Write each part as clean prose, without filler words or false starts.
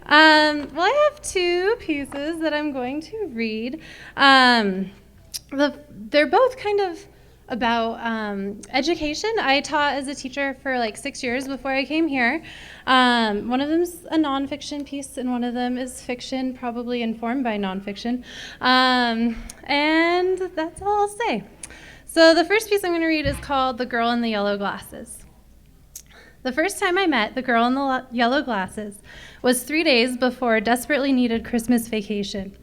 Well, I have two pieces that I'm going to read. They're both kind of about education. I taught as a teacher for like 6 years before I came here. One of them's a nonfiction piece, and one of them is fiction, probably informed by nonfiction. And that's all I'll say. So the first piece I'm going to read is called The Girl in the Yellow Glasses. The first time I met the girl in the yellow glasses was 3 days before a desperately needed Christmas vacation.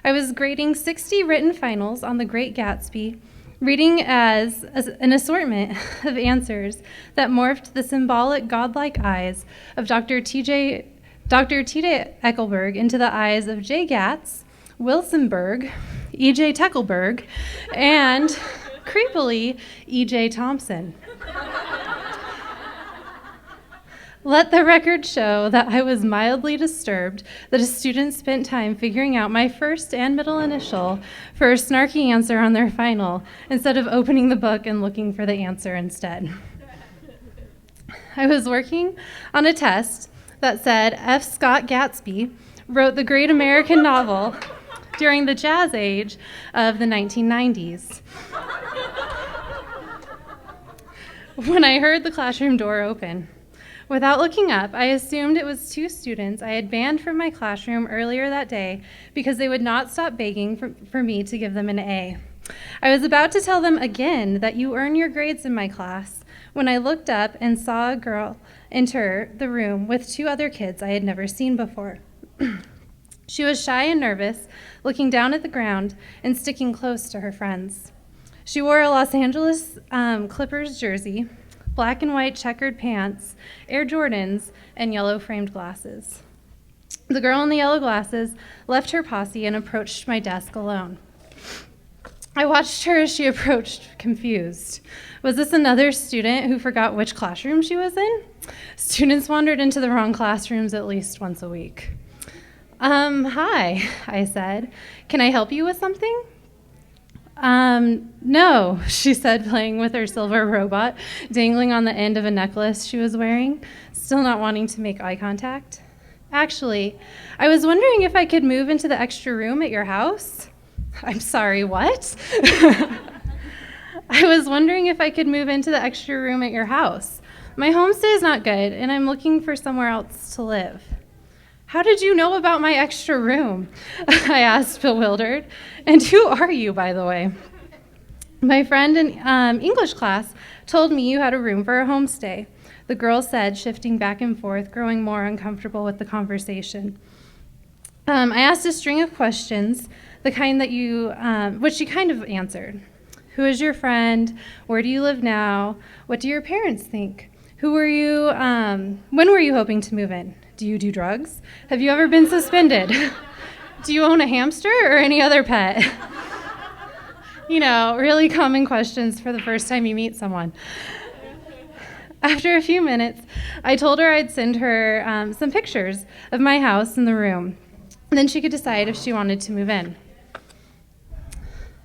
I was grading 60 written finals on The Great Gatsby, reading as an assortment of answers that morphed the symbolic godlike eyes of Dr. T.J. Eckelberg into the eyes of J. Gatz, Wilsonberg, E.J. Teckelberg, and, creepily, E.J. Thompson. Let the record show that I was mildly disturbed that a student spent time figuring out my first and middle initial for a snarky answer on their final instead of opening the book and looking for the answer instead. I was working on a test that said F. Scott Gatsby wrote the great American novel during the jazz age of the 1990s. When I heard the classroom door open, without looking up, I assumed it was two students I had banned from my classroom earlier that day because they would not stop begging for me to give them an A. I was about to tell them again that you earn your grades in my class when I looked up and saw a girl enter the room with two other kids I had never seen before. She was shy and nervous, looking down at the ground and sticking close to her friends. She wore a Los Angeles Clippers jersey, black and white checkered pants, Air Jordans, and yellow framed glasses. The girl in the yellow glasses left her posse and approached my desk alone. I watched her as she approached, confused. Was this another student who forgot which classroom she was in? Students wandered into the wrong classrooms at least once a week. Hi, I said. Can I help you with something? No, she said, playing with her silver robot, dangling on the end of a necklace she was wearing, still not wanting to make eye contact. Actually, I was wondering if I could move into the extra room at your house. I'm sorry, what? I was wondering if I could move into the extra room at your house. My homestay is not good, and I'm looking for somewhere else to live. How did you know about my extra room? I asked, bewildered. And who are you, by the way? My friend in English class told me you had a room for a homestay, the girl said, shifting back and forth, growing more uncomfortable with the conversation. I asked a string of questions, the kind that which she kind of answered. Who is your friend? Where do you live now? What do your parents think? Who were you? When were you hoping to move in? Do you do drugs? Have you ever been suspended? Do you own a hamster or any other pet? You know, really common questions for the first time you meet someone. After a few minutes, I told her I'd send her some pictures of my house and the room. Then she could decide if she wanted to move in.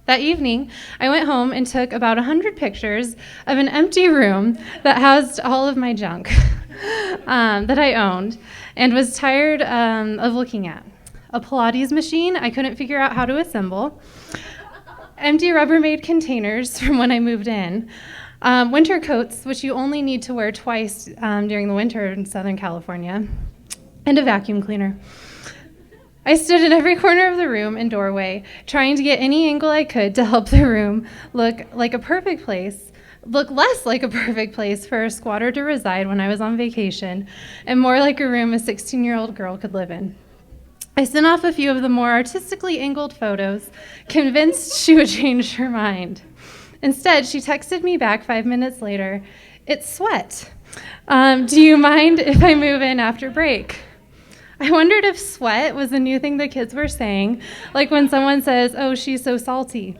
That evening, I went home and took about 100 pictures of an empty room that housed all of my junk that I owned and was tired of looking at. A Pilates machine I couldn't figure out how to assemble, empty Rubbermaid containers from when I moved in, winter coats, which you only need to wear twice during the winter in Southern California, and a vacuum cleaner. I stood in every corner of the room and doorway, trying to get any angle I could to help the room look less like a perfect place for a squatter to reside when I was on vacation, and more like a room a 16-year-old girl could live in. I sent off a few of the more artistically angled photos, convinced she would change her mind. Instead, she texted me back 5 minutes later, "It's Sweat. Do you mind if I move in after break?" I wondered if sweat was a new thing the kids were saying, like when someone says, "Oh, she's so salty."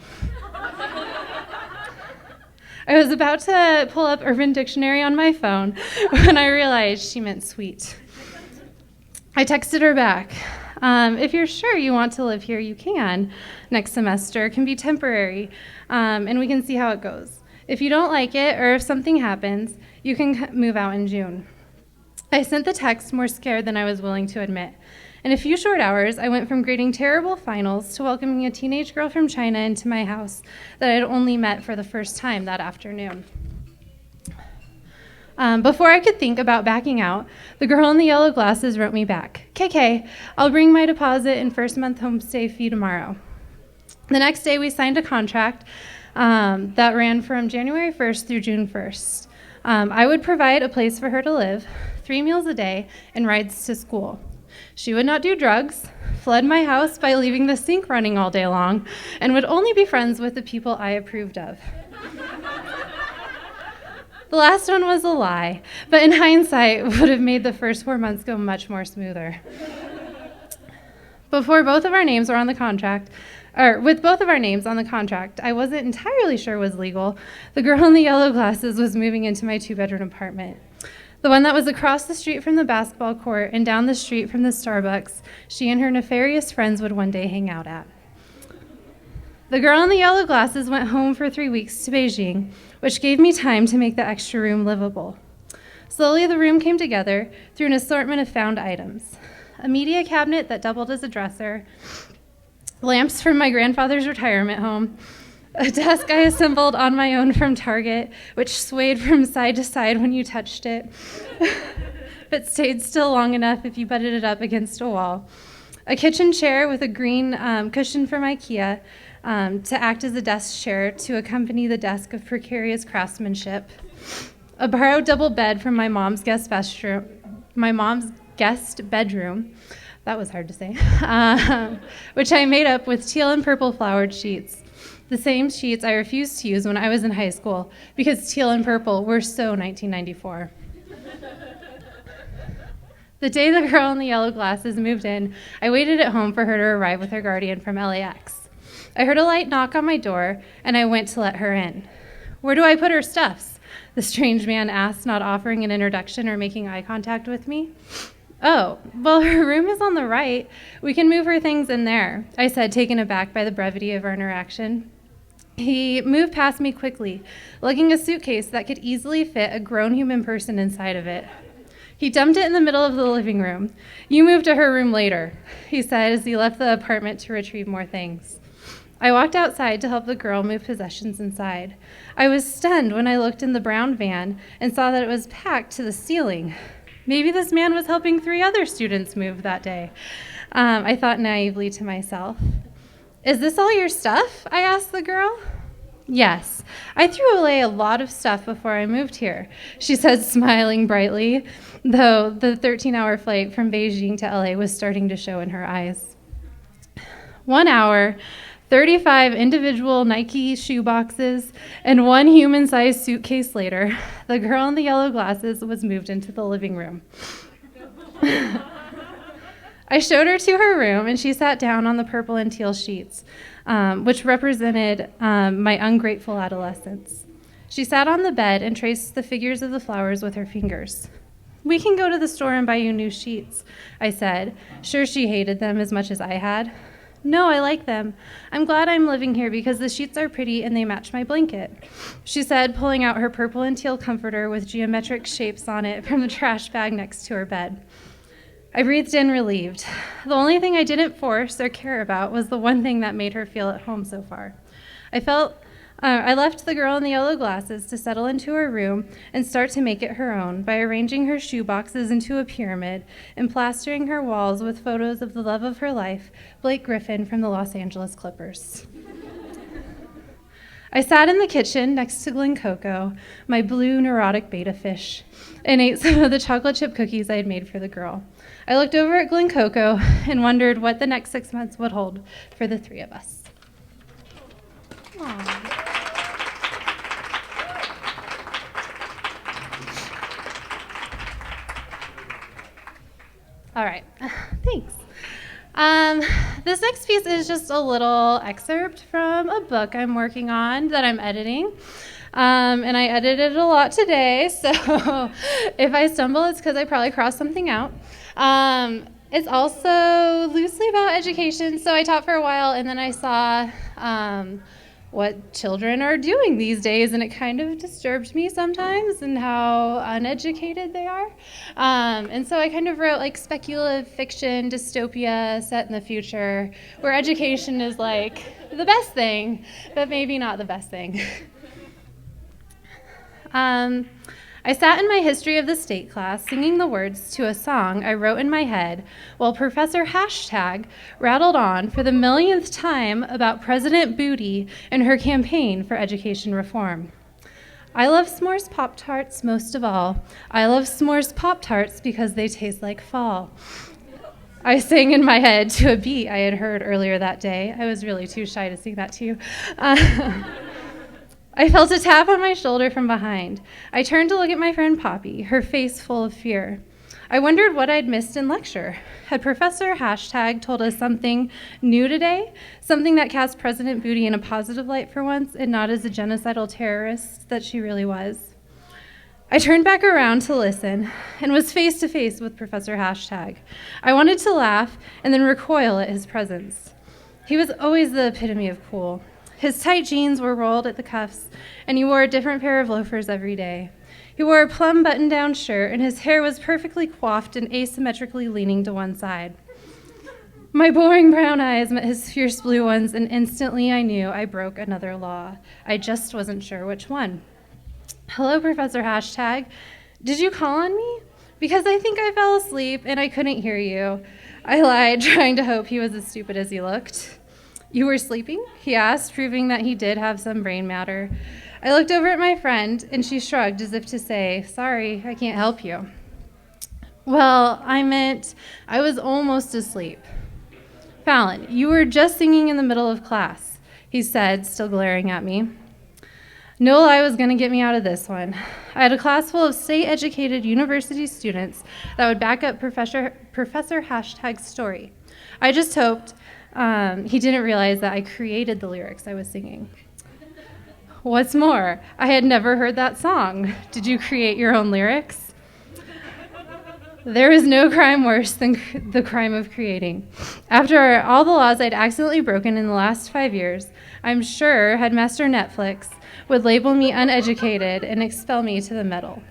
I was about to pull up Urban Dictionary on my phone when I realized she meant sweet. I texted her back, "If you're sure you want to live here, you can. Next semester can be temporary, and we can see how it goes. If you don't like it or if something happens, you can move out in June." I sent the text more scared than I was willing to admit. In a few short hours, I went from grading terrible finals to welcoming a teenage girl from China into my house that I had only met for the first time that afternoon. Before I could think about backing out, the girl in the yellow glasses wrote me back, "KK, I'll bring my deposit and first month homestay fee tomorrow." The next day, we signed a contract that ran from January 1st through June 1st. I would provide a place for her to live, 3 meals a day, and rides to school. She would not do drugs, flood my house by leaving the sink running all day long, and would only be friends with the people I approved of. The last one was a lie, but in hindsight would have made the first 4 months go much more smoother. With both of our names on the contract, I wasn't entirely sure was legal. The girl in the yellow glasses was moving into my 2-bedroom apartment. The one that was across the street from the basketball court and down the street from the Starbucks she and her nefarious friends would one day hang out at. The girl in the yellow glasses went home for 3 weeks to Beijing, which gave me time to make the extra room livable. Slowly, the room came together through an assortment of found items. A media cabinet that doubled as a dresser, lamps from my grandfather's retirement home, a desk I assembled on my own from Target, which swayed from side to side when you touched it, but stayed still long enough if you butted it up against a wall, a kitchen chair with a green cushion from IKEA to act as a desk chair to accompany the desk of precarious craftsmanship, a borrowed double bed from my mom's guest bedroom, that was hard to say, which I made up with teal and purple flowered sheets, the same sheets I refused to use when I was in high school because teal and purple were so 1994. The day the girl in the yellow glasses moved in, I waited at home for her to arrive with her guardian from LAX. I heard a light knock on my door, and I went to let her in. "Where do I put her stuffs?" the strange man asked, not offering an introduction or making eye contact with me. "Oh, well, her room is on the right. We can move her things in there," I said, taken aback by the brevity of our interaction. He moved past me quickly, lugging a suitcase that could easily fit a grown human person inside of it. He dumped it in the middle of the living room. "You move to her room later," he said as he left the apartment to retrieve more things. I walked outside to help the girl move possessions inside. I was stunned when I looked in the brown van and saw that it was packed to the ceiling. Maybe this man was helping 3 other students move that day. I thought naively to myself. "Is this all your stuff?" I asked the girl. "Yes, I threw away a lot of stuff before I moved here," she said, smiling brightly, though the 13-hour flight from Beijing to LA was starting to show in her eyes. 1 hour, 35 individual Nike shoe boxes, and 1 human-sized suitcase later, the girl in the yellow glasses was moved into the living room. I showed her to her room, and she sat down on the purple and teal sheets, which represented my ungrateful adolescence. She sat on the bed and traced the figures of the flowers with her fingers. "We can go to the store and buy you new sheets," I said, sure she hated them as much as I had. "No, I like them. I'm glad I'm living here because the sheets are pretty and they match my blanket," she said, pulling out her purple and teal comforter with geometric shapes on it from the trash bag next to her bed. I breathed in, relieved. The only thing I didn't force or care about was the one thing that made her feel at home so far. I left the girl in the yellow glasses to settle into her room and start to make it her own by arranging her shoe boxes into a pyramid and plastering her walls with photos of the love of her life, Blake Griffin from the Los Angeles Clippers. I sat in the kitchen next to Glen Coco, my blue neurotic beta fish, and ate some of the chocolate chip cookies I had made for the girl. I looked over at Glen Coco and wondered what the next 6 months would hold for the 3 of us. Aww. All right, thanks. This next piece is just a little excerpt from a book I'm working on that I'm editing. And I edited it a lot today, so if I stumble, it's because I probably crossed something out. It's also loosely about education. So I taught for a while, and then I saw what children are doing these days, and it kind of disturbed me sometimes and how uneducated they are. And so I kind of wrote like speculative fiction, dystopia set in the future, where education is like the best thing, but maybe not the best thing. I sat in my History of the State class singing the words to a song I wrote in my head while Professor Hashtag rattled on for the millionth time about President Booty and her campaign for education reform. I love s'mores Pop-Tarts most of all. I love s'mores Pop-Tarts because they taste like fall. I sang in my head to a beat I had heard earlier that day. I was really too shy to sing that to you. I felt a tap on my shoulder from behind. I turned to look at my friend Poppy, her face full of fear. I wondered what I'd missed in lecture. Had Professor Hashtag told us something new today? Something that cast President Booty in a positive light for once and not as a genocidal terrorist that she really was? I turned back around to listen and was face to face with Professor Hashtag. I wanted to laugh and then recoil at his presence. He was always the epitome of cool. His tight jeans were rolled at the cuffs, and he wore a different pair of loafers every day. He wore a plum button-down shirt, and his hair was perfectly coiffed and asymmetrically leaning to one side. My boring brown eyes met his fierce blue ones, and instantly I knew I broke another law. I just wasn't sure which one. Hello, Professor Hashtag. Did you call on me? Because I think I fell asleep, and I couldn't hear you. I lied, trying to hope he was as stupid as he looked. You were sleeping? He asked, proving that he did have some brain matter. I looked over at my friend, and she shrugged as if to say, sorry, I can't help you. Well, I meant I was almost asleep. Fallon, you were just singing in the middle of class, he said, still glaring at me. No lie was going to get me out of this one. I had a class full of state-educated university students that would back up Professor Hashtag's story. I just hoped he didn't realize that I created the lyrics I was singing. What's more, I had never heard that song. Did you create your own lyrics? There is no crime worse than the crime of creating. After all the laws I'd accidentally broken in the last 5 years, I'm sure Headmaster Netflix would label me uneducated and expel me to the metal.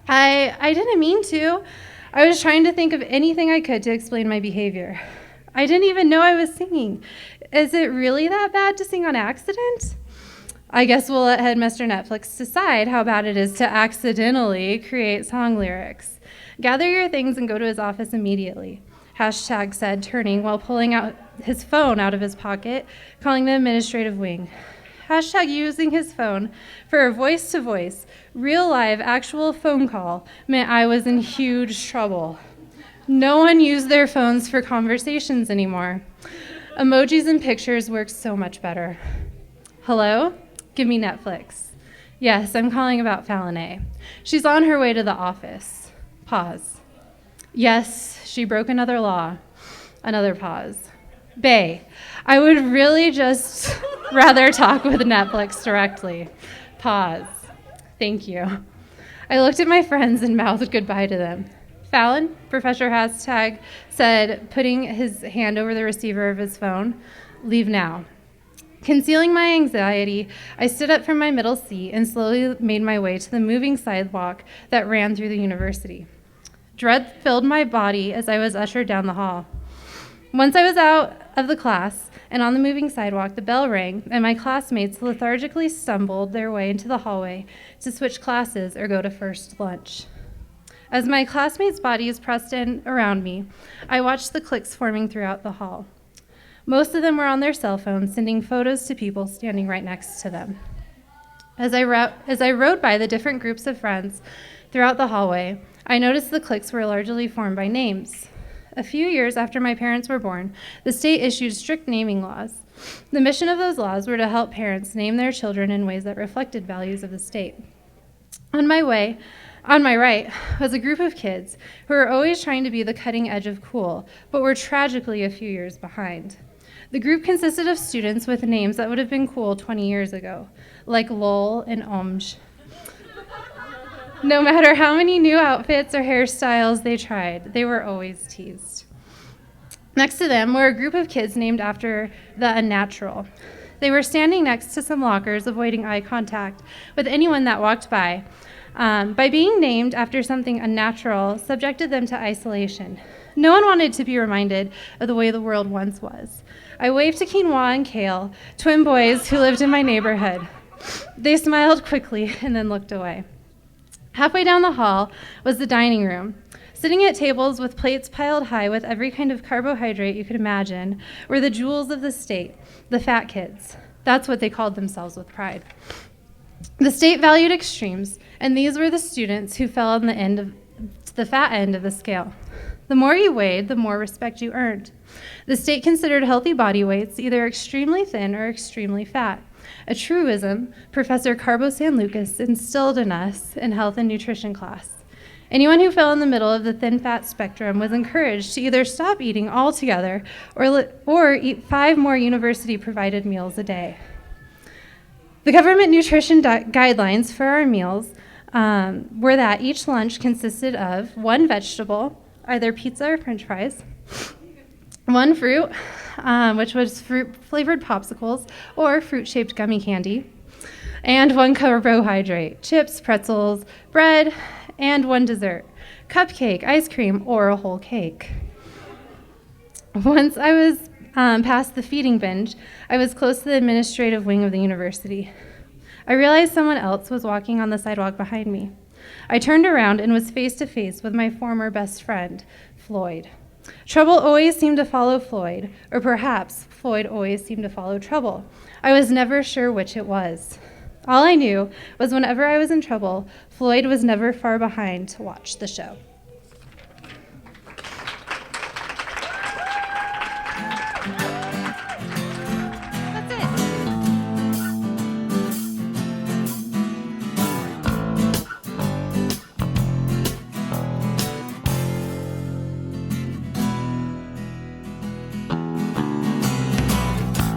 I didn't mean to. I was trying to think of anything I could to explain my behavior. I didn't even know I was singing. Is it really that bad to sing on accident? I guess we'll let Headmaster Netflix decide how bad it is to accidentally create song lyrics. Gather your things and go to his office immediately, Hashtag said, turning while pulling out his phone out of his pocket, calling the administrative wing. Hashtag using his phone for a voice-to-voice, real live, actual phone call meant I was in huge trouble. No one used their phones for conversations anymore. Emojis and pictures work so much better. Hello? Give me Netflix. Yes, I'm calling about Fallon. She's on her way to the office. Pause. Yes, she broke another law. Another pause. Bae, I would really just rather talk with Netflix directly. Pause. Thank you. I looked at my friends and mouthed goodbye to them. Fallon, Professor Hashtag said, putting his hand over the receiver of his phone, leave now. Concealing my anxiety, I stood up from my middle seat and slowly made my way to the moving sidewalk that ran through the university. Dread filled my body as I was ushered down the hall. Once I was out of the class and on the moving sidewalk, the bell rang, and my classmates lethargically stumbled their way into the hallway to switch classes or go to first lunch. As my classmates' bodies pressed in around me, I watched the cliques forming throughout the hall. Most of them were on their cell phones, sending photos to people standing right next to them. As I rode by the different groups of friends throughout the hallway, I noticed the cliques were largely formed by names. A few years after my parents were born, the state issued strict naming laws. The mission of those laws were to help parents name their children in ways that reflected values of the state. On my right was a group of kids who were always trying to be the cutting edge of cool, but were tragically a few years behind. The group consisted of students with names that would have been cool 20 years ago, like Lol and Omj. No matter how many new outfits or hairstyles they tried, they were always teased. Next to them were a group of kids named after the unnatural. They were standing next to some lockers, avoiding eye contact with anyone that walked by. By being named after something unnatural, subjected them to isolation. No one wanted to be reminded of the way the world once was. I waved to Quinoa and Kale, twin boys who lived in my neighborhood. They smiled quickly and then looked away. Halfway down the hall was the dining room. Sitting at tables with plates piled high with every kind of carbohydrate you could imagine were the jewels of the state, the fat kids. That's what they called themselves with pride. The state valued extremes, and these were the students who fell on the fat end of the scale. The more you weighed, the more respect you earned. The state considered healthy body weights either extremely thin or extremely fat, a truism Professor Carbo San Lucas instilled in us in health and nutrition class. Anyone who fell in the middle of the thin-fat spectrum was encouraged to either stop eating altogether or eat 5 more university-provided meals a day. The government nutrition guidelines for our meals were that each lunch consisted of 1 vegetable, either pizza or french fries, 1 fruit, which was fruit-flavored popsicles or fruit-shaped gummy candy, and 1 carbohydrate, chips, pretzels, bread, and 1 dessert, cupcake, ice cream, or a whole cake. Once I was past the feeding binge, I was close to the administrative wing of the university. I realized someone else was walking on the sidewalk behind me. I turned around and was face to face with my former best friend, Floyd. Trouble always seemed to follow Floyd, or perhaps Floyd always seemed to follow trouble. I was never sure which it was. All I knew was whenever I was in trouble, Floyd was never far behind to watch the show.